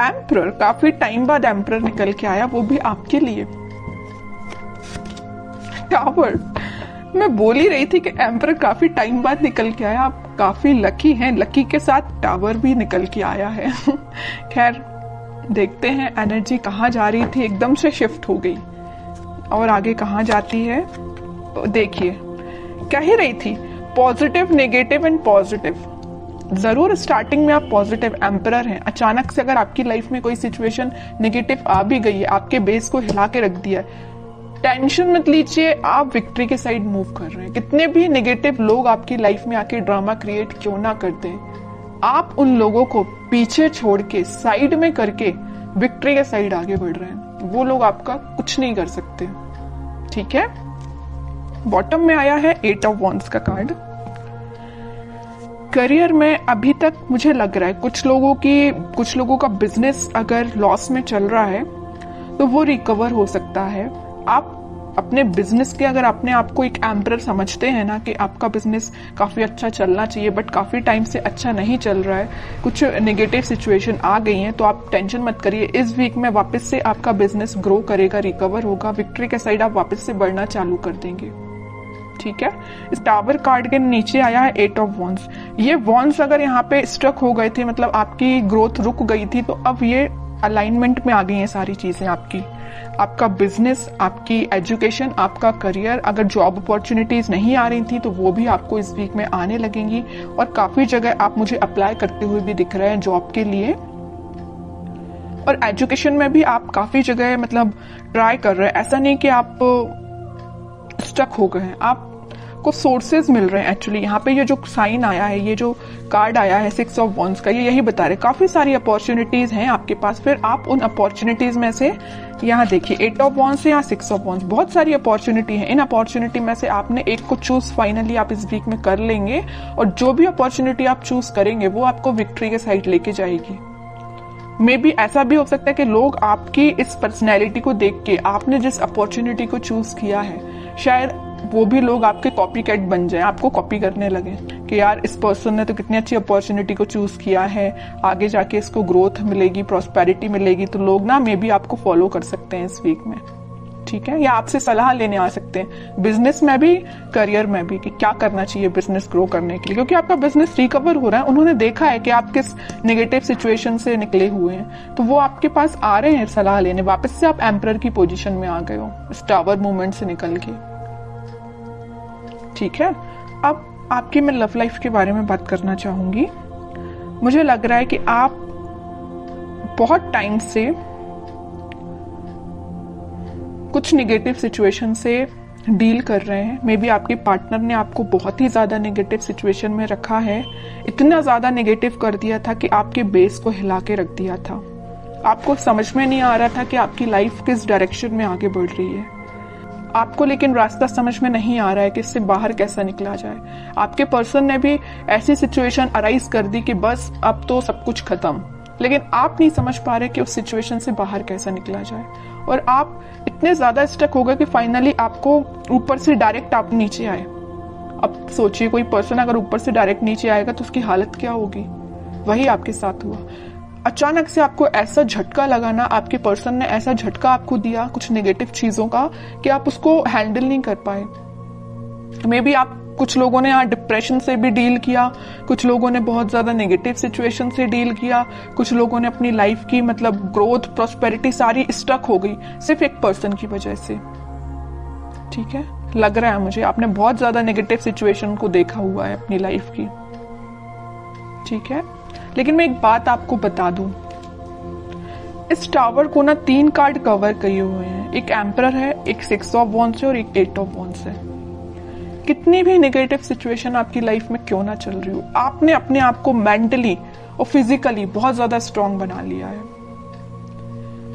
Emperor, काफी time बाद emperor निकल के आया, वो भी आपके लिए। टावर, मैं बोल ही रही थी कि एम्परर काफी टाइम बाद निकल के आया, आप काफी लकी हैं, लकी के साथ टावर भी निकल के आया है। खैर देखते हैं एनर्जी कहाँ जा रही थी, एकदम से शिफ्ट हो गई और आगे कहाँ जाती है। देखिए कह ही रही थी पॉजिटिव, नेगेटिव एंड पॉजिटिव। जरूर स्टार्टिंग में आप पॉजिटिव एम्परर हैं, अचानक से अगर आपकी लाइफ में कोई सिचुएशन नेगेटिव आ भी गई है, आपके बेस को हिला के रख दिया है, टेंशन मत लीजिए, आप विक्ट्री के साइड मूव कर रहे हैं। कितने भी नेगेटिव लोग आपकी लाइफ में आके ड्रामा क्रिएट क्यों ना करते हैं, आप उन लोगों को पीछे छोड़ के साइड में करके विक्ट्री के साइड आगे बढ़ रहे हैं। वो लोग आपका कुछ नहीं कर सकते, ठीक है। बॉटम में आया है 8 ऑफ वॉन्ड्स का कार्ड। करियर में अभी तक मुझे लग रहा है कुछ लोगों का बिजनेस अगर लॉस में चल रहा है तो वो रिकवर हो सकता है। आप अपने बिजनेस के अगर अपने आप को एक एम्परर समझते हैं ना कि आपका बिजनेस काफी अच्छा चलना चाहिए बट काफी टाइम से अच्छा नहीं चल रहा है, कुछ नेगेटिव सिचुएशन आ गई हैं, तो आप टेंशन मत करिए। इस वीक में वापस से आपका बिजनेस ग्रो करेगा, रिकवर होगा, विक्ट्री के साइड आप वापस से बढ़ना चालू कर देंगे, ठीक है। इस टावर कार्ड के नीचे आया है 8 ऑफ वॉन्ड्स। ये वॉन्ड्स अगर यहाँ पे स्ट्रक हो गए थे, मतलब आपकी ग्रोथ रुक गई थी, तो अब ये अलाइनमेंट में आ गई हैं सारी चीजें आपका बिजनेस, आपकी एजुकेशन, आपका करियर। अगर जॉब अपॉर्चुनिटीज नहीं आ रही थी तो वो भी आपको इस वीक में आने लगेंगी और काफी जगह आप मुझे अप्लाई करते हुए भी दिख रहे हैं जॉब के लिए। और एजुकेशन में भी आप काफी जगह मतलब ट्राई कर रहे हैं, ऐसा नहीं कि आप स्टक हो गए हैं, आपको सोर्सेज मिल रहे हैं। एक्चुअली यहाँ पे ये जो साइन आया है, ये जो कार्ड आया है 6 ऑफ वॉन्ड्स का, ये यही बता रहे काफी सारी अपॉर्चुनिटीज हैं आपके पास। फिर आप उन अपॉर्चुनिटीज में से यहाँ देखिए 8 ऑफ वॉन्ड्स से यहाँ 6 ऑफ वॉन्ड्स, बहुत सारी अपॉर्चुनिटी है। इन अपॉर्चुनिटी में से आपने एक को चूज फाइनली आप इस वीक में कर लेंगे और जो भी अपॉर्चुनिटी आप चूज करेंगे वो आपको विक्ट्री के साइड लेके जाएगी। मे बी ऐसा भी हो सकता है कि लोग आपकी इस पर्सनैलिटी को देख के, आपने जिस अपॉर्चुनिटी को चूज किया है, शायद वो भी लोग आपके कॉपी कैट बन जाए, आपको कॉपी करने लगे कि यार इस पर्सन ने तो कितनी अच्छी अपॉर्चुनिटी को चूज किया है, आगे जाके इसको ग्रोथ मिलेगी, प्रॉस्पेरिटी मिलेगी, तो लोग ना मे बी आपको फॉलो कर सकते हैं इस वीक में, ठीक है। या आपसे सलाह लेने आ सकते हैं बिजनेस में भी, करियर में भी, कि क्या करना चाहिए बिजनेस ग्रो करने के लिए, क्योंकि आपका बिजनेस रिकवर हो रहा है। उन्होंने देखा है कि आप किस नेगेटिव सिचुएशन से निकले हुए हैं, तो वो आपके पास आ रहे हैं सलाह लेने। वापस से आप एम्परर की पोजीशन में आ गए हो इस टावर मूवमेंट से निकल के, ठीक है। अब आपकी मैं लव लाइफ के बारे में बात करना चाहूंगी। मुझे लग रहा है कि आप बहुत टाइम से कुछ नेगेटिव सिचुएशन से डील कर रहे हैं। मे बी आपके पार्टनर ने आपको बहुत ही ज्यादा नेगेटिव सिचुएशन में रखा है, इतना ज्यादा नेगेटिव कर दिया था कि आपके बेस को हिला के रख दिया था। आपको समझ में नहीं आ रहा था कि आपकी लाइफ किस डायरेक्शन में आगे बढ़ रही है, आपको लेकिन रास्ता समझ में नहीं आ रहा है कि इससे बाहर कैसा निकला जाए। आपके पर्सन ने भी ऐसी सिचुएशन अराइज कर दी कि बस अब तो सब कुछ खत्म, लेकिन आप नहीं समझ पा रहे कि उस सिचुएशन से बाहर कैसा निकला जाए। और आप इतने ज्यादा स्टक हो गए कि फाइनली आपको ऊपर से डायरेक्ट आप नीचे आए। अब सोचिए कोई पर्सन अगर ऊपर से डायरेक्ट नीचे आएगा तो उसकी हालत क्या होगी। वही आपके साथ हुआ। अचानक से आपको ऐसा झटका लगा ना, आपके पर्सन ने ऐसा झटका आपको दिया कुछ नेगेटिव चीजों का कि आप उसको हैंडल नहीं कर पाए। मे बी आप कुछ लोगों ने यहाँ डिप्रेशन से भी डील किया, कुछ लोगों ने बहुत ज्यादा नेगेटिव सिचुएशन से डील किया, कुछ लोगों ने अपनी लाइफ की मतलब ग्रोथ, प्रॉस्पेरिटी सारी स्टक हो गई सिर्फ एक पर्सन की वजह से, ठीक है। लग रहा है मुझे आपने बहुत ज्यादा नेगेटिव सिचुएशन को देखा हुआ है अपनी लाइफ की, ठीक है। लेकिन मैं एक बात आपको बता दूं, इस टावर को ना 3 कार्ड कवर किए हुए हैं। एक एम्परर है, एक 6 ऑफ वॉन्ड्स है और एक 8 ऑफ वॉन्ड्स है। कितनी भी नेगेटिव सिचुएशन आपकी लाइफ में क्यों ना चल रही हो, आपने अपने आप को मेंटली और फिजिकली बहुत ज्यादा स्ट्रांग बना लिया है।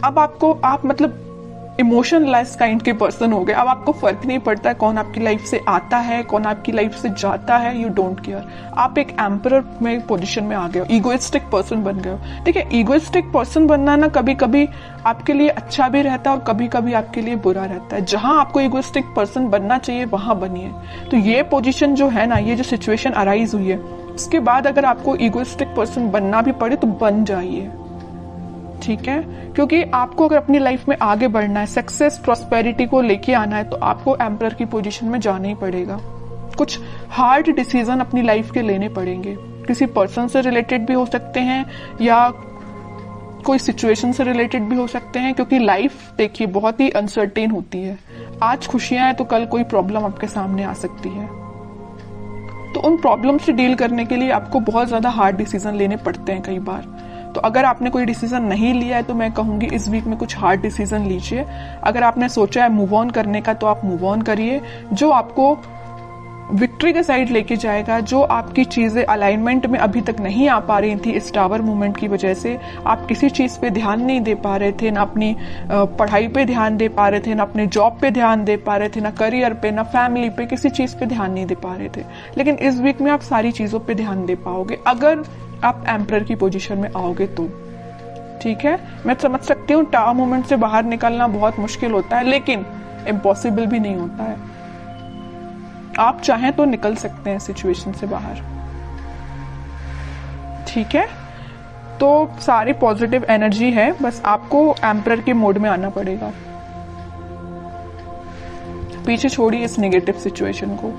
अब आप मतलब इमोशनलेस काइंड के पर्सन हो गए। अब आपको फर्क नहीं पड़ता है कौन आपकी लाइफ से आता है, कौन आपकी लाइफ से जाता है, यू डोंट केयर। आप एक एम्परर में पोजीशन में आ गए हो, ईगोइस्टिक पर्सन बन गए हो। ठीक है, ईगोइस्टिक पर्सन बनना ना कभी कभी आपके लिए अच्छा भी रहता है और कभी कभी आपके लिए बुरा रहता है। जहां आपको ईगोइस्टिक पर्सन बनना चाहिए वहां बनिए। तो ये पोजीशन जो है ना, ये जो सिचुएशन अराइज हुई है, उसके बाद अगर आपको ईगोइस्टिक पर्सन बनना भी पड़े तो बन जाइए। ठीक है, क्योंकि आपको अगर अपनी लाइफ में आगे बढ़ना है, सक्सेस प्रॉस्पेरिटी को लेके आना है, तो आपको एम्परर की पोजीशन में जाना ही पड़ेगा। कुछ हार्ड डिसीजन अपनी लाइफ के लेने पड़ेंगे, किसी पर्सन से रिलेटेड भी हो सकते हैं या कोई सिचुएशन से रिलेटेड भी हो सकते हैं, क्योंकि लाइफ देखिए बहुत ही अनसर्टेन होती है। आज खुशियां हैं तो कल कोई प्रॉब्लम आपके सामने आ सकती है, तो उन प्रॉब्लम से डील करने के लिए आपको बहुत ज्यादा हार्ड डिसीजन लेने पड़ते हैं कई बार। तो अगर आपने कोई डिसीजन नहीं लिया है तो मैं कहूंगी इस वीक में कुछ हार्ड डिसीजन लीजिए। अगर आपने सोचा है मूव ऑन करने का तो आप मूव ऑन करिए, जो आपको विक्ट्री के साइड लेके जाएगा। जो आपकी चीजें अलाइनमेंट में अभी तक नहीं आ पा रही थी इस टावर मूवमेंट की वजह से, आप किसी चीज पे ध्यान नहीं दे पा रहे थे, ना अपनी पढ़ाई पे ध्यान दे पा रहे थे, ना अपने जॉब पे ध्यान दे पा रहे थे, ना करियर पे, ना फैमिली पे, किसी चीज पे ध्यान नहीं दे पा रहे थे। लेकिन इस वीक में आप सारी चीजों पे ध्यान दे पाओगे अगर आप एम्परर की पोजीशन में आओगे तो। ठीक है, मैं समझ सकती हूँ टावर मूवमेंट से बाहर निकलना बहुत मुश्किल होता है, लेकिन इम्पॉसिबल भी नहीं होता है। आप चाहें तो निकल सकते हैं सिचुएशन से बाहर। ठीक है, तो सारी पॉजिटिव एनर्जी है, बस आपको एम्परर के मोड में आना पड़ेगा। पीछे छोड़िए इस नेगेटिव सिचुएशन को,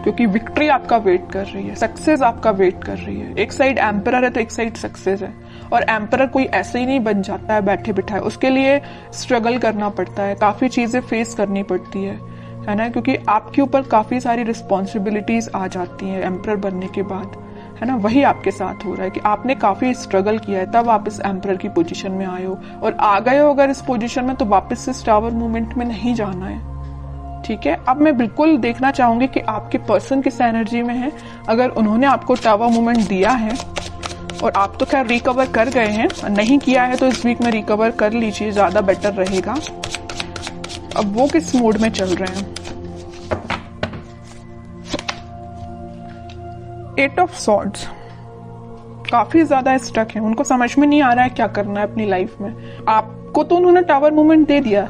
क्योंकि विक्ट्री आपका वेट कर रही है, सक्सेस आपका वेट कर रही है। एक साइड एम्परर है तो एक साइड सक्सेस है, और एम्परर कोई ऐसे ही नहीं बन जाता है बैठे बिठाए, उसके लिए स्ट्रगल करना पड़ता है, काफी चीजें फेस करनी पड़ती है ना, क्योंकि आपके ऊपर काफी सारी रिस्पॉन्सिबिलिटीज आ जाती हैं एम्परर बनने के बाद, है ना। वही आपके साथ हो रहा है कि आपने काफी स्ट्रगल किया है, तब आप इस एम्परर की पोजीशन में आए हो, और आ गए हो अगर इस पोजीशन में तो वापस इस टावर मूवमेंट में नहीं जाना है। ठीक है, अब मैं बिल्कुल देखना चाहूंगी कि आपके पर्सन किस एनर्जी में है। अगर उन्होंने आपको टावर मूवमेंट दिया है और आप तो खैर रिकवर कर गए हैं, नहीं किया है तो इस वीक में रिकवर कर लीजिए, ज्यादा बेटर रहेगा। अब वो किस मोड में चल रहे हैं। 8 ऑफ सॉर्ड्स, काफी ज्यादा स्टक है, उनको समझ में नहीं आ रहा है क्या करना है अपनी लाइफ में। आपको तो उन्होंने टावर मूवमेंट दे दिया,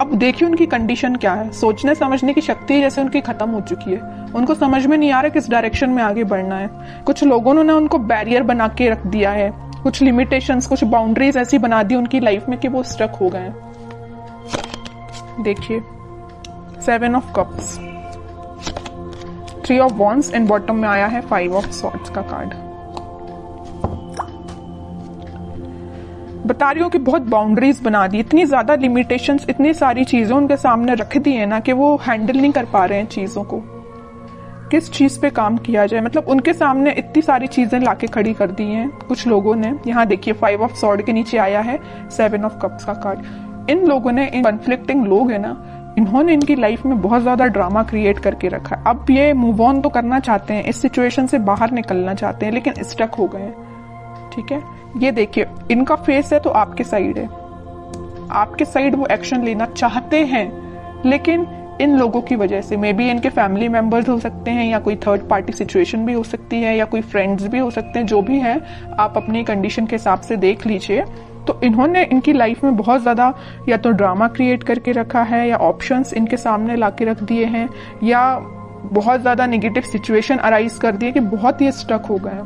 अब देखिए उनकी कंडीशन क्या है। सोचने समझने की शक्ति जैसे उनकी खत्म हो चुकी है, उनको समझ में नहीं आ रहा किस डायरेक्शन में आगे बढ़ना है। कुछ लोगों ने उनको बैरियर बना के रख दिया है, कुछ लिमिटेशंस, कुछ बाउंड्रीज ऐसी बना दी उनकी लाइफ में कि वो स्टक हो गए हैं। देखिए 7 of cups, 3 of wands, and bottom में आया है 5 ऑफ सॉर्ड्स का कार्ड। बता रही हूँ कि बहुत बाउंड्रीज बना दी, इतनी ज्यादा लिमिटेशंस, इतनी सारी चीजें उनके सामने रख दी है ना कि वो हैंडल नहीं कर पा रहे हैं चीजों को। किस चीज पे काम किया जाए, मतलब उनके सामने इतनी सारी चीजें लाके खड़ी कर दी हैं कुछ लोगों ने। यहाँ देखिए 5 ऑफ सॉर्ड के नीचे आया है 7 ऑफ कप्स का कार्ड। इन लोगों ने, इन कॉन्फ्लिक्टिंग लोग है ना, इन्होंने इनकी लाइफ में बहुत ज्यादा ड्रामा क्रिएट करके रखा है। अब ये मूव ऑन तो करना चाहते हैं, इस सिचुएशन से बाहर निकलना चाहते हैं, लेकिन स्टक हो गए हैं। ठीक है, ये देखिए इनका फेस है तो आपके साइड है, आपके साइड वो एक्शन लेना चाहते हैं, लेकिन इन लोगों की वजह से, मे बी इनके फैमिली मेंबर्स हो सकते हैं, या कोई थर्ड पार्टी सिचुएशन भी हो सकती है, या कोई फ्रेंड्स भी हो सकते हैं, जो भी है आप अपनी कंडीशन के हिसाब से देख लीजिए। तो इन्होंने इनकी लाइफ में बहुत ज्यादा या तो ड्रामा क्रिएट करके रखा है, या ऑप्शंस इनके सामने लाके रख दिए हैं, या बहुत ज्यादा नेगेटिव सिचुएशन अराइज कर दिए कि बहुत ही स्टक हो गए।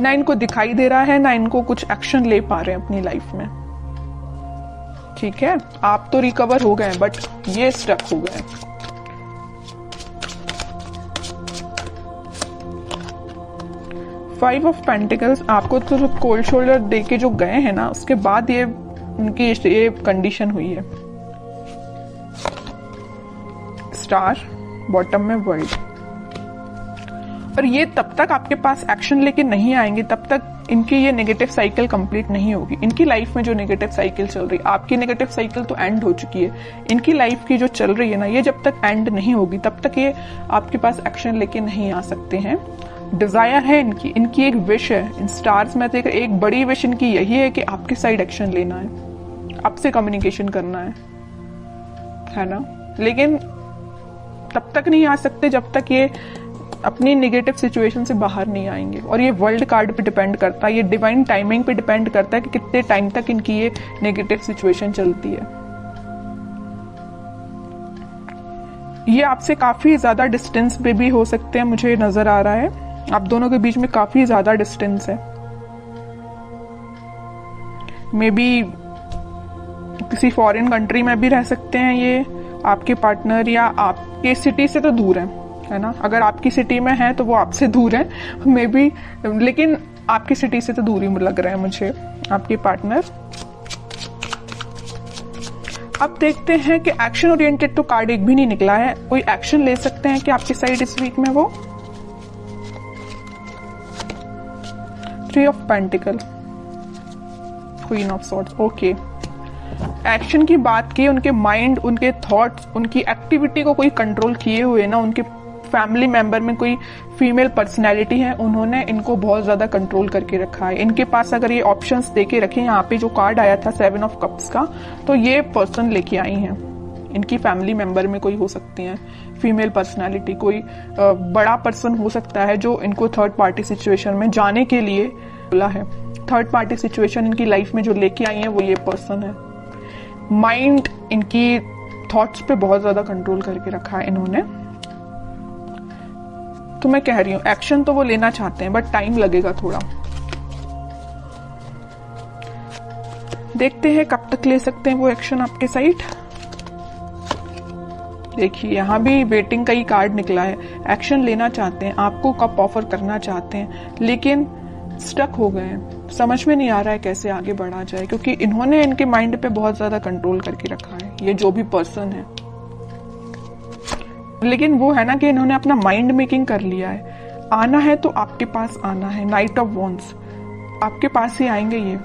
ना इनको दिखाई दे रहा है, ना इनको कुछ एक्शन ले पा रहे हैं अपनी लाइफ में। ठीक है, आप तो रिकवर हो गए बट ये स्टक हो गए। फाइव ऑफ पेंटिकल्स, आपको तो कोल्ड शोल्डर दे के जो गए हैं ना, उसके बाद ये उनकी ये कंडीशन हुई है। स्टार, बॉटम में वर्ल्ड। और ये तब तक आपके पास एक्शन लेके नहीं आएंगे, तब तक इनकी ये नेगेटिव साइकिल कंप्लीट नहीं होगी। इनकी लाइफ में जो नेगेटिव साइकिल चल रही है, आपकी नेगेटिव साइकिल तो एंड हो चुकी है, इनकी लाइफ की जो चल रही है ना, ये जब तक एंड नहीं होगी तब तक ये आपके पास एक्शन लेके नहीं आ सकते हैं। डिजायर है इनकी एक विश है। इन स्टार्स में से एक बड़ी विश इनकी यही है कि आपके साइड एक्शन लेना है, आपसे कम्युनिकेशन करना है ना। लेकिन तब तक नहीं आ सकते जब तक ये अपनी नेगेटिव सिचुएशन से बाहर नहीं आएंगे। और ये वर्ल्ड कार्ड पे डिपेंड करता है, ये डिवाइन टाइमिंग पे डिपेंड करता है कि कितने टाइम तक इनकी ये नेगेटिव सिचुएशन चलती है। ये आपसे काफी ज्यादा डिस्टेंस पे भी हो सकते हैं, मुझे नजर आ रहा है आप दोनों के बीच में काफी ज्यादा डिस्टेंस है। मे बी किसी फॉरेन कंट्री में भी रह सकते हैं ये आपके पार्टनर, या आपके सिटी से तो दूर है ना। अगर आपकी सिटी में है तो वो आपसे दूर है मे बी, लेकिन आपकी सिटी से तो दूर ही लग रहा है मुझे आपके पार्टनर। अब देखते हैं कि एक्शन ओरिएंटेड तो कार्ड एक भी नहीं निकला है। कोई एक्शन ले सकते हैं कि आपकी साइड इस वीक में वो 3 of pentacle, queen of swords. Okay, action की बात की, उनके माइंड, उनके थॉट्स, उनकी एक्टिविटी को कोई कंट्रोल किए हुए ना, उनके फैमिली मेंबर में कोई फीमेल पर्सनैलिटी है, उन्होंने इनको बहुत ज्यादा कंट्रोल करके रखा है। इनके पास अगर ये ऑप्शंस देके रखे, यहाँ पे जो कार्ड आया था 7 ऑफ कप्स का, तो ये पर्सन लेके आई हैं। इनकी फैमिली मेंबर में कोई हो सकती है फीमेल पर्सनैलिटी, कोई बड़ा पर्सन हो सकता है जो इनको थर्ड पार्टी सिचुएशन में जाने के लिए बोला है। थर्ड पार्टी सिचुएशन इनकी लाइफ में जो लेके आई है वो ये पर्सन है। माइंड, इनकी थॉट्स पे बहुत ज्यादा कंट्रोल करके रखा है इन्होंने। तो मैं कह रही हूं एक्शन तो वो लेना चाहते हैं, बट टाइम लगेगा थोड़ा। देखते हैं कब तक ले सकते हैं वो एक्शन आपके साइड। देखिए यहां भी वेटिंग का ही कार्ड निकला है। एक्शन लेना चाहते हैं, आपको कब ऑफर करना चाहते हैं, लेकिन स्टक हो गए हैं। समझ में नहीं आ रहा है कैसे आगे बढ़ा जाए, क्योंकि इन्होंने इनके माइंड पे बहुत ज्यादा कंट्रोल करके रखा है, ये जो भी पर्सन है। लेकिन वो है ना कि इन्होंने अपना माइंड मेकिंग कर लिया है। आना है तो आपके पास आना है। नाइट ऑफ वॉन्ड्स, आपके पास ही आएंगे ये,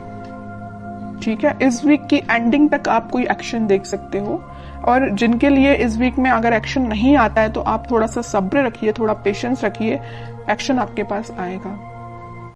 ठीक है। इस वीक की एंडिंग तक आप कोई एक्शन देख सकते हो। और जिनके लिए इस वीक में अगर एक्शन नहीं आता है तो आप थोड़ा सा सब्र रखिए, थोड़ा पेशेंस रखिए, एक्शन आपके पास आएगा।